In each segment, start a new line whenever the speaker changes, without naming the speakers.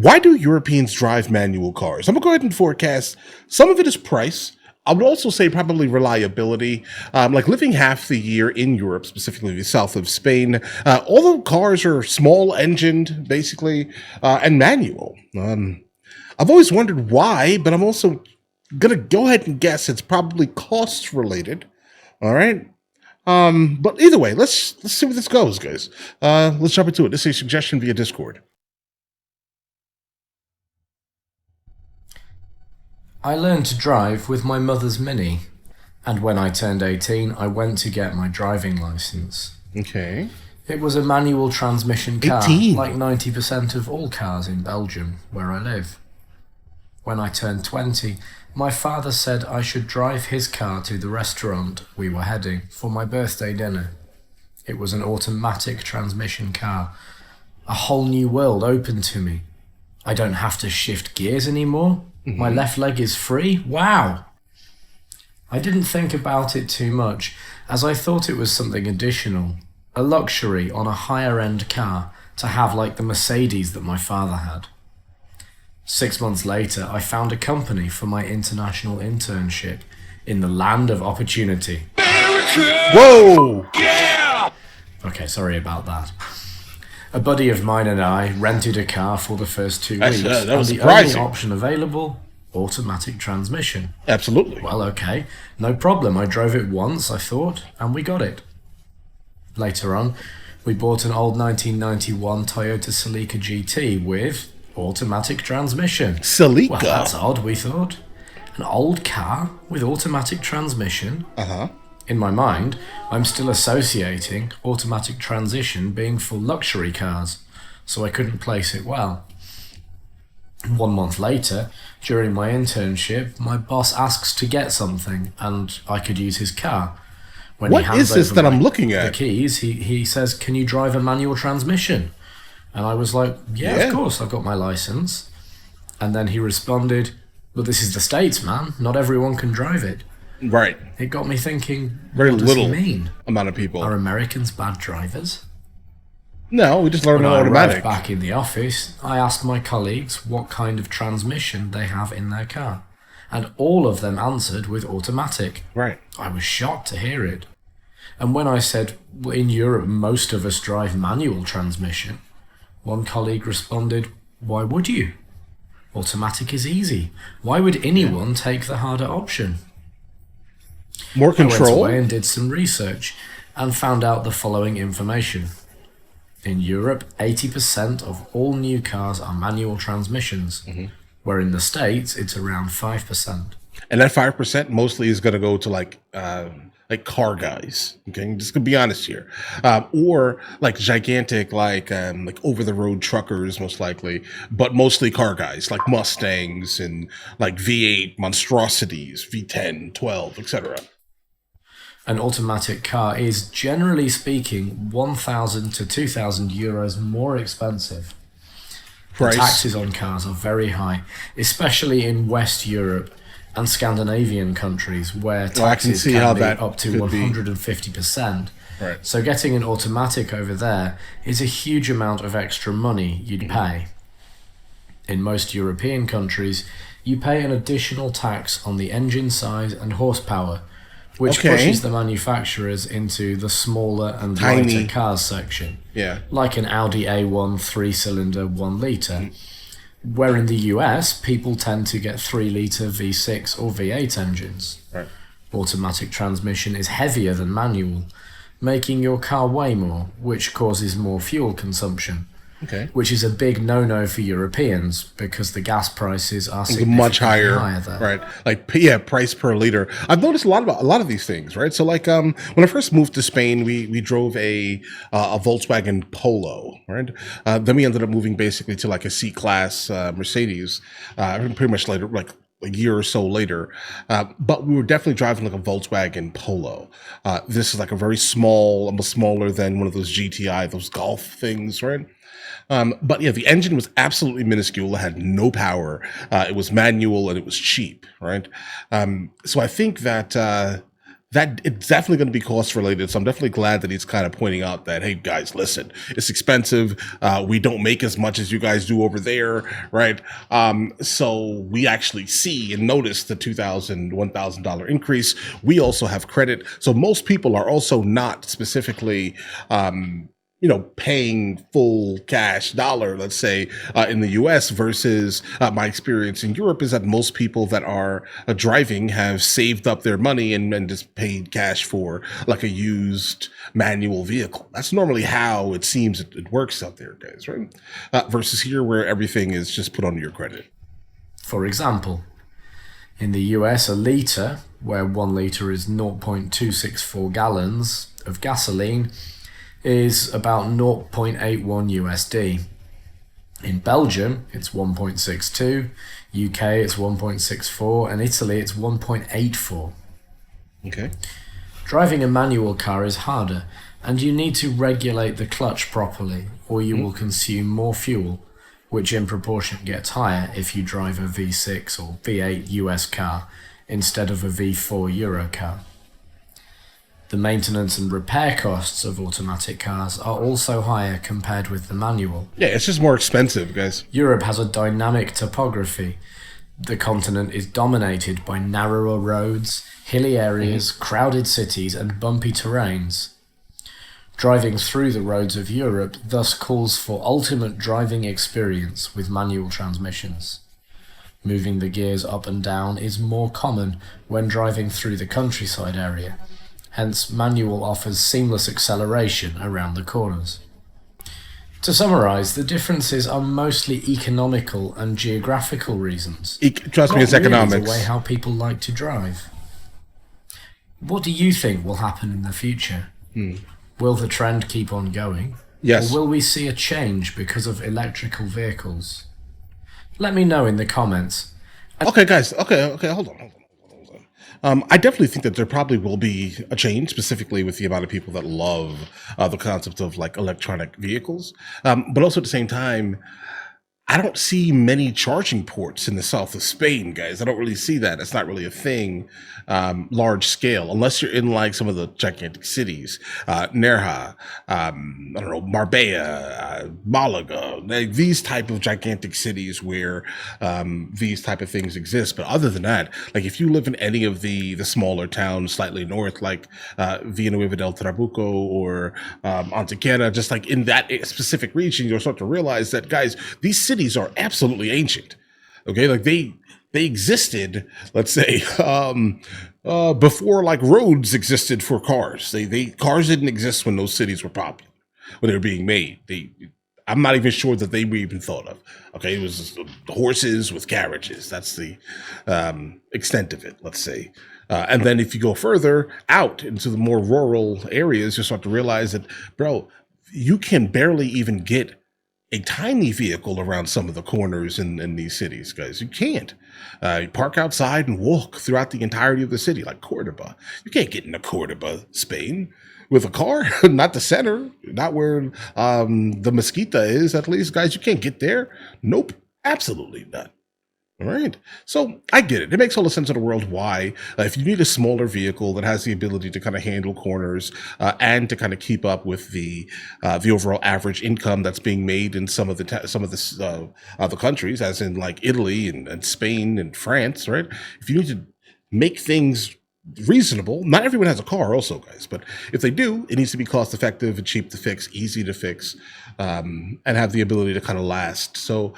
Why do Europeans drive manual cars? I'm gonna go ahead and forecast. Some of it is price. I would also say probably reliability. Like living half the year in Europe, specifically the south of Spain, all the cars are small engined, basically, and manual. I've always wondered why, but I'm also gonna go ahead and guess it's probably cost related. All right. But either way, let's see where this goes, guys. Let's jump into it. This is a suggestion via Discord.
I learned to drive with my mother's Mini, and when I turned 18, I went to get my driving license.
Okay.
It was a manual transmission car,
18.
like 90% of all cars in Belgium, where I live. When I turned 20, my father said I should drive his car to the restaurant we were heading for my birthday dinner. It was an automatic transmission car. A whole new world opened to me. I don't have to shift gears anymore. My left leg is free. Wow! I didn't think about it too much, as I thought it was something additional, a luxury on a higher-end car to have like the Mercedes that my father had. 6 months later, I found a company for my international internship in the land of opportunity.
Whoa!
Okay, sorry about that. A buddy of mine and I rented a car for the first 2 weeks,
That
and
was
the
surprising.
only option available, automatic transmission.
Absolutely.
Well, okay, no problem. I drove it once, I thought, and we got it. Later on, we bought an old 1991 Toyota Celica GT with automatic transmission.
Celica?
Well, that's odd, we thought. An old car with automatic transmission?
Uh-huh.
In my mind, I'm still associating automatic transition being for luxury cars, so I couldn't place it well. 1 month later, during my internship, my boss asks to get something, and I could use his car. When
What is this that I'm looking
the
at?
keys, he says, "Can you drive a manual transmission?" And I was like, yeah, of course, I've got my license. And then he responded, "But this is the States, man. Not everyone can drive it."
Right.
It got me thinking,
Very
what does
little
he mean?
amount of people.
Are Americans bad drivers?
No, we just learned
When
an
I
automatic.
arrived back in the office, I asked my colleagues what kind of transmission they have in their car, and all of them answered with automatic.
Right.
I was shocked to hear it. And when I said, well, in Europe, most of us drive manual transmission, one colleague responded, "Why would you? Automatic is easy. Why would anyone take the harder option?"
More
I went
control.
away and did some research and found out the following information. In Europe, 80% of all new cars are manual transmissions, where in the States, it's around 5%.
And that 5% mostly is going to go to like car guys. Okay, I'm just gonna be honest here, or like gigantic like over the road truckers, most likely, but mostly car guys like Mustangs and like V8 monstrosities, V10, 12, etc.
An automatic car is, generally speaking, 1,000 to 2,000 euros more expensive. The taxes on cars are very high, especially in West Europe and Scandinavian countries, where taxes can be up to 150%.
Right.
So getting an automatic over there is a huge amount of extra money you'd pay. In most European countries, you pay an additional tax on the engine size and horsepower, which pushes the manufacturers into the smaller and lighter cars section.
Yeah.
Like an Audi A1 3-cylinder 1 litre. Where in the US, people tend to get 3-litre V6 or V8 engines.
Right.
Automatic transmission is heavier than manual, making your car weigh more, which causes more fuel consumption.
Okay.
Which is a big no-no for Europeans because the gas prices are significantly
much higher
there.
Right? Like price per liter. I've noticed a lot of these things, right? So like when I first moved to Spain, we drove a Volkswagen Polo, right? Then we ended up moving basically to like a C-class Mercedes, pretty much later, like a year or so later. But we were definitely driving like a Volkswagen Polo. This is like a very small, almost smaller than one of those GTI, those Golf things, right? But yeah, the engine was absolutely minuscule. It had no power. It was manual and it was cheap, right? So I think that that it's definitely going to be cost related. So I'm definitely glad that he's kind of pointing out that, hey guys, listen, it's expensive. We don't make as much as you guys do over there, right? So we actually see and notice the $1,000 increase. We also have credit. So most people are also not specifically, paying full cash dollar, let's say, in the US versus my experience in Europe is that most people that are driving have saved up their money and just paid cash for like a used manual vehicle. That's normally how it seems it works out there, guys, right? Versus here where everything is just put on your credit.
For example, in the US, a litre, where 1 litre is 0.264 gallons of gasoline, is about 0.81 USD. In Belgium, it's 1.62, UK it's 1.64, and Italy it's 1.84.
Okay.
Driving a manual car is harder, and you need to regulate the clutch properly, or you will consume more fuel, which in proportion gets higher if you drive a V6 or V8 US car instead of a V4 Euro car. The maintenance and repair costs of automatic cars are also higher compared with the manual.
Yeah, it's just more expensive, guys.
Europe has a dynamic topography. The continent is dominated by narrower roads, hilly areas, crowded cities, and bumpy terrains. Driving through the roads of Europe thus calls for ultimate driving experience with manual transmissions. Moving the gears up and down is more common when driving through the countryside area. Hence, manual offers seamless acceleration around the corners. To summarise, the differences are mostly economical and geographical reasons.
Trust me, it's
not really
economics.
the way how people like to drive. What do you think will happen in the future? Will the trend keep on going?
Yes.
Or will we see a change because of electrical vehicles? Let me know in the comments.
Okay, guys. Okay. Hold on. I definitely think that there probably will be a change, specifically with the amount of people that love the concept of like electronic vehicles. But also at the same time, I don't see many charging ports in the south of Spain, guys. I don't really see that. It's not really a thing, large scale, unless you're in like some of the gigantic cities, Nerja, I don't know, Marbella, Malaga, like these type of gigantic cities where these type of things exist. But other than that, like if you live in any of the smaller towns slightly north, like Villanueva del Trabuco or Antequera, just like in that specific region, you'll start to realize that, guys, these cities are absolutely ancient. Okay, like they existed, let's say, before like roads existed for cars. Cars didn't exist when those cities were popular, when they were being made. I'm not even sure that they were even thought of. Okay, it was just horses with carriages. That's the extent of it, let's say. And then if you go further out into the more rural areas, you start to realize that, bro, you can barely even get a tiny vehicle around some of the corners in these cities, guys. You can't. You park outside and walk throughout the entirety of the city, like Cordoba. You can't get into Cordoba, Spain, with a car. Not the center, not where the Mesquita is, at least, guys. You can't get there. Nope, absolutely not. All right. So I get it. It makes all the sense in the world why, if you need a smaller vehicle that has the ability to kind of handle corners and to kind of keep up with the overall average income that's being made in some of the countries, as in like Italy and Spain and France, right? If you need to make things reasonable, not everyone has a car also, guys, but if they do, it needs to be cost effective and cheap to fix, easy to fix, and have the ability to kind of last. So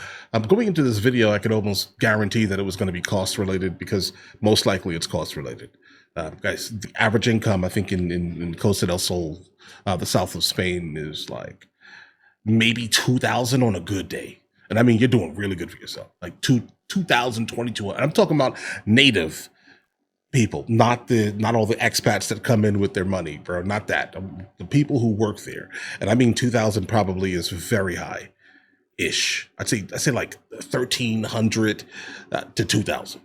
going into this video, I could almost guarantee that it was going to be cost related, because most likely it's cost related. Guys, the average income, I think in Costa del Sol, the south of Spain, is like maybe 2,000 on a good day. And I mean, you're doing really good for yourself. Like 2,000, 2,200. I'm talking about native people, not all the expats that come in with their money, bro. Not that. The people who work there. And I mean, 2,000 probably is very high ish. I'd say like 1,300 to 2,000.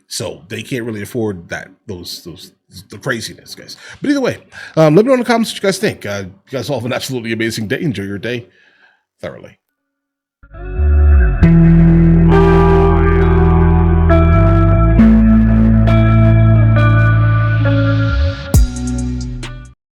So they can't really afford the craziness, guys. But either way, let me know in the comments what you guys think. You guys all have an absolutely amazing day. Enjoy your day thoroughly.